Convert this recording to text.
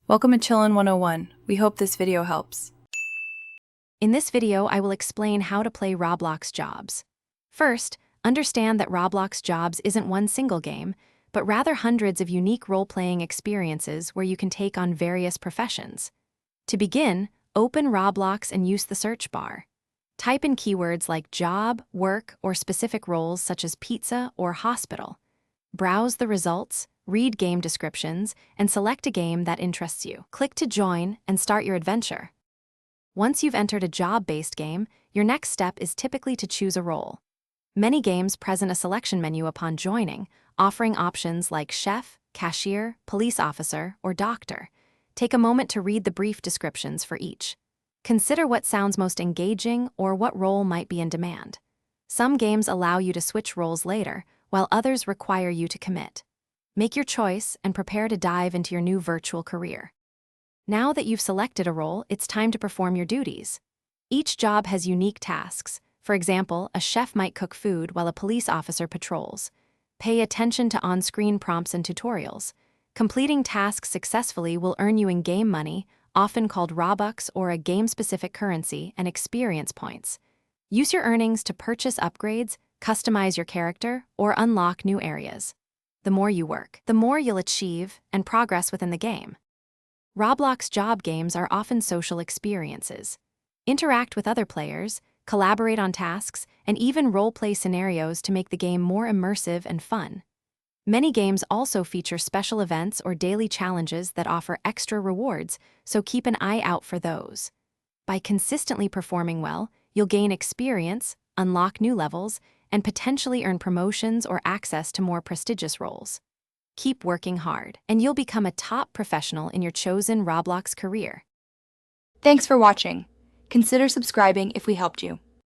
Welcome to Chillin' 101. We hope this video helps. In this video, I will explain how to play Roblox Jobs. First, understand that Roblox Jobs isn't one single game, but rather hundreds of unique role-playing experiences where you can take on various professions. To begin, open Roblox and use the search bar. Type in keywords like job, work, or specific roles such as pizza or hospital. Browse the results, read game descriptions, and select a game that interests you. Click to join and start your adventure. Once you've entered a job-based game, your next step is typically to choose a role. Many games present a selection menu upon joining, offering options like chef, cashier, police officer, or doctor. Take a moment to read the brief descriptions for each. Consider what sounds most engaging or what role might be in demand. Some games allow you to switch roles later, while others require you to commit. Make your choice and prepare to dive into your new virtual career. Now that you've selected a role, it's time to perform your duties. Each job has unique tasks. For example, a chef might cook food while a police officer patrols. Pay attention to on-screen prompts and tutorials. Completing tasks successfully will earn you in-game money, often called Robux or a game-specific currency, and experience points. Use your earnings to purchase upgrades, customize your character, or unlock new areas. The more you work, the more you'll achieve and progress within the game. Roblox job games are often social experiences. Interact with other players, collaborate on tasks, and even role-play scenarios to make the game more immersive and fun. Many games also feature special events or daily challenges that offer extra rewards, so keep an eye out for those. By consistently performing well, you'll gain experience, unlock new levels, and potentially earn promotions or access to more prestigious roles. Keep working hard, and you'll become a top professional in your chosen Roblox career. Thanks for watching. Consider subscribing if we helped you.